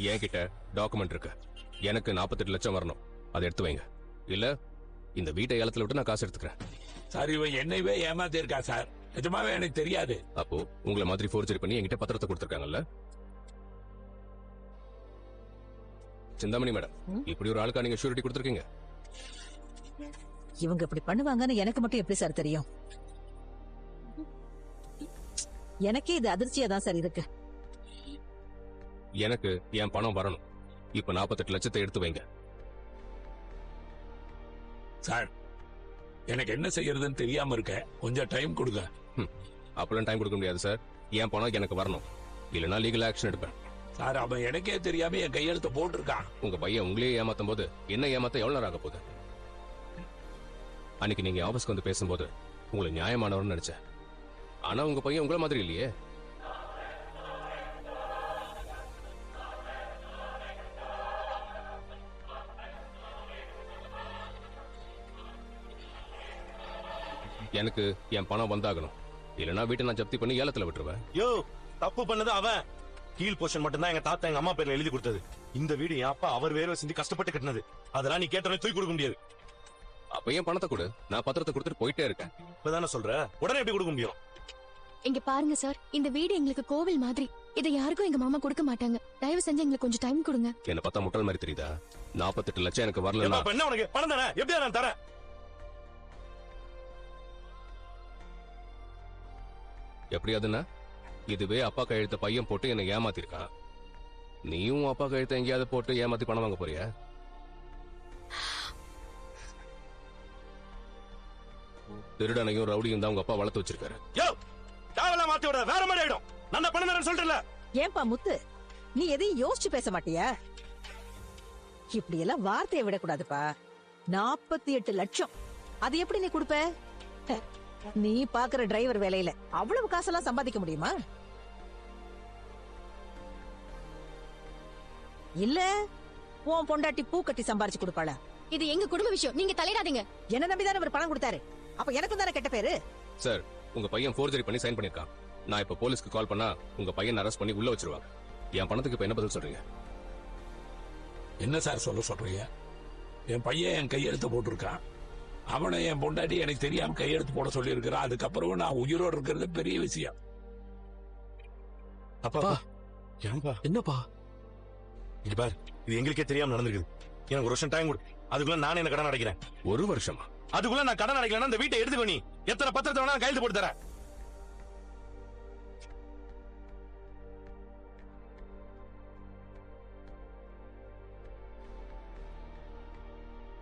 என்கிட்ட டாக்குமெண்ட் இருக்கு. எனக்கு 48 லட்சம் வரணும். அதை எடுத்து வைங்க. இல்ல இந்த வீட்டை ஏலத்துல விட்டு நான் காசு எடுத்துக்கிறேன். சார் இவன் என்னையவே ஏமாத்தி இருக்கா சார். நிஜமாவே எனக்கு தெரியாது. அப்போ உங்களை மாதிரி ஃபோர்ஜரி பண்ணி என்கிட்ட பத்திரத்தை கொடுத்துருக்காங்கல்ல? சிந்தாமணி மேடம், இப்படி ஒரு ஆளுக்கா நீங்க ஷூரிட்டி கொடுத்துருக்கீங்க? இவங்க இப்படி பண்ணுவாங்கன்னு எனக்கு மட்டும் எப்படி சார் தெரியும்? எனக்கே இது அதிர்ச்சியா தான் சார் இருக்கு. எனக்கு என் பணம் வரணும். இப்ப 48 லட்சத்தை எடுத்து வைங்க. சார் எனக்கு என்ன செய்யறதுன்னு தெரியாம இருக்க, கொஞ்சம் டைம் கொடுங்க. அப்பெல்லாம் டைம் கொடுக்க முடியாது சார். என் பணம் எனக்கு வரணும், இல்லைன்னா லீகல் ஆக்ஷன் எடுப்பேன். சார் அவன் எனக்கே தெரியாம என் கையெழுத்து போட்டிருக்கான். உங்க பையன் உங்களையே ஏமாத்தும் போது என்ன ஏமாத்த எவ்வளவு நேரம் ஆக போகுது? அன்னைக்கு நீங்க ஆபீஸ்க்கு வந்து பேசும்போது உங்களை நியாயமானவர்னு நினைச்சேன். ஆனா உங்க பையன் உங்கள மாதிரி இல்லையே. எனக்கு என் பணம் வந்தாகணும், இல்லைன்னா வீட்டை நான் ஜப்தி பண்ணி ஏலத்துல விட்டுருவேன். யோ, தப்பு பண்ணது அவன். கீழ் போர்ஷன் மட்டும் தான் எங்க தாத்தா எங்க அம்மா பேர்ல எழுதி கொடுத்தது. இந்த வீடு என் அப்பா அவர் வேர்வை சிந்தி கஷ்டப்பட்டு கட்டினது. அதெல்லாம் நீ கேட்டவனே தூக்கி கொடுக்க முடியாது. அப்ப ஏன் பணத்தை கொடு, நான் பத்திரத்தை கொடுத்துட்டு போயிட்டே இருக்கேன். இப்பதானே சொல்ற, உடனே எப்படி கொடுக்க முடியும்? இங்க பாருங்க சார், இந்த வீடு எங்களுக்கு கோவில் மாதிரி. இதை யாருக்கும் எங்க மாமா கொடுக்க மாட்டாங்க. தயவு செஞ்சு எங்களுக்கு கொஞ்சம் டைம் கொடுங்க. என்ன பார்த்தா முட்டாள் மாதிரி தெரியுதா? 48 லட்சம் எனக்கு வரல. என்ன உனக்கு பணம் தானே, எப்படியா நான் தரேன்? எப்படியாதுன்னா இதுவே அப்பா கையெழுத்த பையன் போட்டு என்ன ஏமாத்திருக்கான். நீயும் அப்பா கையெழுத்த எங்கேயாவது போட்டு ஏமாத்தி பணம் வாங்க போறியா? திருடனையும் ரவுடியும் தான் உங்க அப்பா வளர்த்து வச்சிருக்காரு. மாத்தி விட வேற மாதிரி ஆயிடும். நான் பணம் தரேன்னு சொல்றேன்ல. ஏன்பா முத்து, நீ எதையும் யோசிச்சு பேச மாட்டியா? இப்படி எல்லாம் வார்த்தையை விடக்கூடாதுப்பா. 48 லட்சம் அது எப்படி நீ கொடுப்ப? நீ பாக்குற டிரைவர் வேலையில அவ்வளவு காசெல்லாம் சம்பாதிக்க முடியுமா? இல்ல உன் பொண்டாட்டி பூ கட்டி சம்பாரிச்சு கொடுப்பாளா? இது எங்க குடும்ப விஷயம், நீங்க தலையிடாதீங்க. என்ன நம்பிதானே அவர் பணம் கொடுத்தாரு. அப்ப எனக்கும் தானே கெட்ட பேரு. சார், உங்க பையன் ஃபோர்ஜரி பண்ணி சைன் பண்ணிருக்கான். நான் இப்ப போலீஸ்க்கு கால் பண்ணா உங்க பையன் அரெஸ்ட் பண்ணி உள்ள வச்சிருவாங்க. என் பணத்துக்கு இப்ப என்ன பதில் சொல்றீங்க? என்ன சார் சொல்ல சொல்றீங்க? என் பையன் என் கையெழுத்து போட்டிருக்கான். அவனை என் பொண்டாட்டி எனக்கு தெரியாம கையெழுத்து போட சொல்லி இருக்கிறான். அதுக்கப்புறம் நான் உயிரோடு இருக்கிறது பெரிய விஷயம். அப்பா என்னப்பா இது பாரு, இது எங்களுக்கே தெரியாம நடந்திருக்குது. எனக்கு ஒரு வருஷம் டைம் கொடு, அதுக்குள்ள நானே என்ன கடன் அடைக்கிறேன். ஒரு வருஷமா? அதுக்குள்ள நான் கடன் அடைக்கலன்னா இந்த வீட்டை எடுத்துக்கோ. நீ எத்தனை பத்திரத்தை வேணா கையெழுத்து போட்டு தரேன்.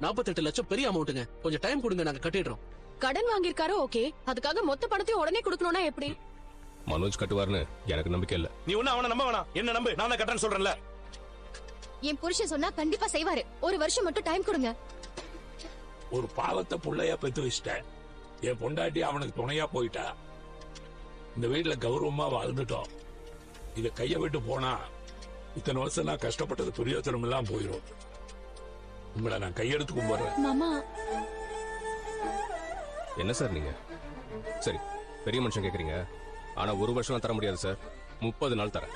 $48 லட்சம் பெரிய அமௌண்ட்டுங்க. கொஞ்சம் டைம் கொடுங்க, நாங்க கட்டிடுறோம். கடன் வாங்கிருக்காரோ ஓகே, அதுக்காக மொத்த பணத்தையும் உடனே கொடுக்கணும்னா எப்படி? மனோஜ் கட்டுவார்னு எனக்கு நம்பிக்கை இல்ல. நீ ஒண்ணு அவனை நம்ப வேணாம், என்ன நம்பு. நான் தான் கட்டுறேன்னு சொல்றேன்ல. என் புருஷன் சொன்னா கண்டிப்பா செய்வாரு. ஒரு வருஷம் மட்டும் டைம் கொடுங்க. ஒரு பாவத்தை புள்ளையா பெத்து வச்சிட்டேன். என் பொண்டாட்டி அவனுக்கு துணையா போயிட்டா. இந்த வீட்டுல கௌரவமா வாழ்ந்துட்டோம். இத கைய விட்டு போனா இத்தனை வருஷம் நான் கஷ்டப்பட்டது பிரயோஜனம் எல்லாம் போயிடும். உங்களை நான் கையெடுத்து கும்பிடுறேன். மாமா என்ன சார் நீங்க? சரி, பெரிய மனுஷன் கேக்குறீங்க. ஆனா ஒரு வருஷம் தர முடியாது சார். 30 நாள் தரேன்.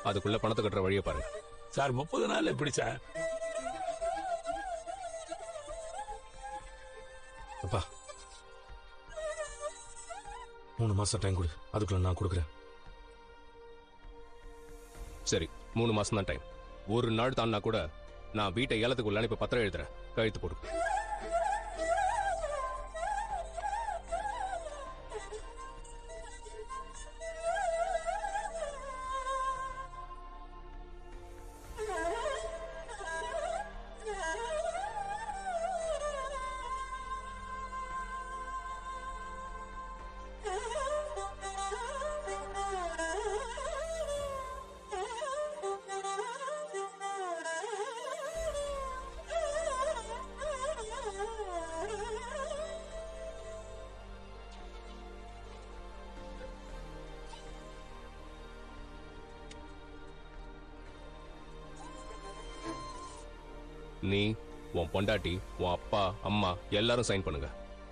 அதுக்குள்ள பணத்தை கட்டுற வழியை பாருங்க. சார் 30 நாள் எப்படி சார்? அப்பா 3 மாசம் டைம் கொடு, அதுக்குள்ள நான் கொடுக்குறேன். சரி, 3 மாசம் தான் டைம். ஒரு நாள் தான்னா கூட நான் வீட்டை ஏலத்துக்குள்ள இப்ப பத்திரம் எழுதுறேன். கழுத்து போடு. நீ, உன் பொண்டாட்டி, உன் அப்பா, அம்மா எல்லாரும் சைன் பண்ணுங்க.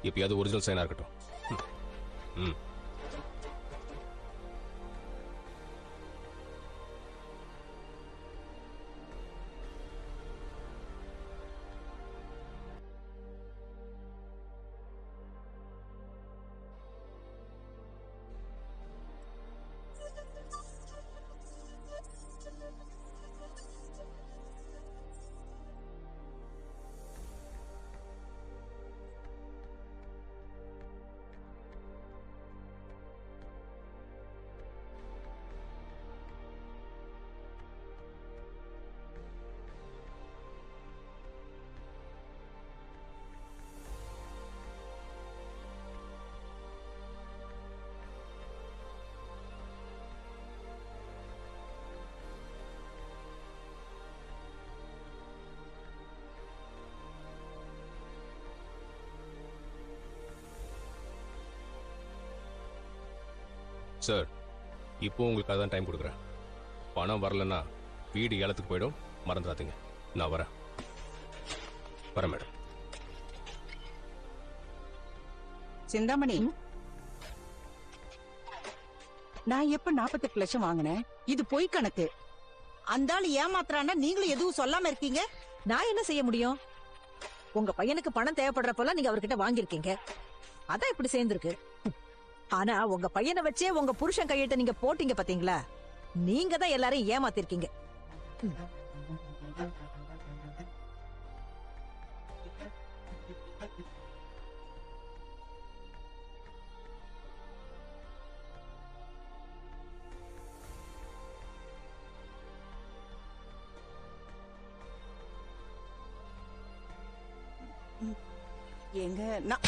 எப்பயாவது ஒரிஜினல் சைனா இருக்கட்டும். சார் இப்போ உங்களுக்கு அதான் டைம் கொடுக்குறேன். பணம் வரலன்னா வீடு ஏலத்துக்கு போயிடும், மறந்துடாதீங்க. நான் வரேன் மேடம். சிந்தாமணி, நான் எப்ப 48 லட்சம் வாங்கினேன்? இது பொய் கணக்கு. அந்த ஆள் ஏமாத்துறான்னா நீங்களும் எதுவும் சொல்லாம இருக்கீங்க. நான் என்ன செய்ய முடியும்? உங்க பையனுக்கு பணம் தேவைப்படுறப்பெல்லாம் நீங்க அவர்கிட்ட வாங்கியிருக்கீங்க, அதான் இப்படி சேர்ந்திருக்கு. ஆனா உங்க பையனை வச்சே உங்க புருஷன் கையிட்ட நீங்க போட்டீங்க பாத்தீங்களா, நீங்க தான் எல்லாரையும் ஏமாத்திருக்கீங்க. எங்க நான்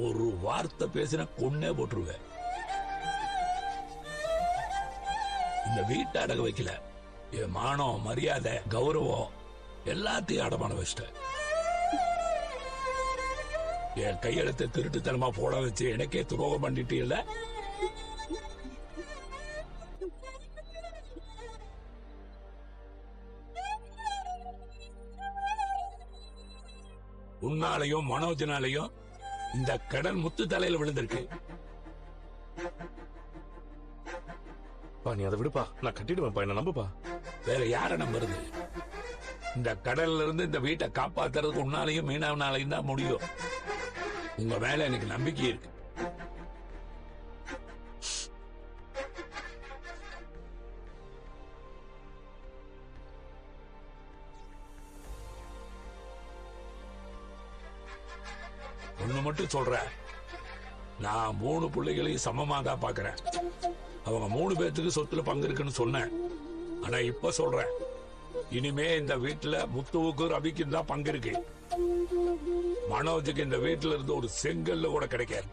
ஒரு வார்த்தை பேசினா கொன்னே போட்டுருவேன். இந்த வீட்டை அடக வைக்கல, என் மானம், மரியாதை, கௌரவம் எல்லாத்தையும் அடமான வச்சிட்டேன். என் கையெழுத்தை திருட்டுத்தனமா போட வச்சு எனக்கே துரோகம் பண்ணிட்டீல்ல. உன்னாலையும் மனோஜனாலையும் இந்த கடன் முத்து தலையில விழுந்திருக்கு. நீ அதை விடுப்பா, நான் கட்டிடுவேன்ப்பா, என்ன நம்புப்பா. வேற யார நம்புறது? இந்த கடல்ல இருந்து இந்த வீட்டை காப்பாத்துறதுக்கு உன்னாலையும் மீனவனாலையும் தான் முடியும். உங்க மேல எனக்கு நம்பிக்கை இருக்கு. ஒண்ணு மட்டும் சொல்றேன், நான் 3 பிள்ளைகளையும் சமமா தான் பாக்குறேன். அவங்க 3 பேர்த்துக்கு சொத்துல பங்கு இருக்குன்னு சொன்னேன். ஆனா இப்ப சொல்றேன், இனிமே இந்த வீட்டுல முத்துவுக்கு ரவிக்கும் தான் பங்கு இருக்கு. மனோஜுக்கு இந்த வீட்டுல இருந்து ஒரு செங்கல்ல கூட கிடைக்காது.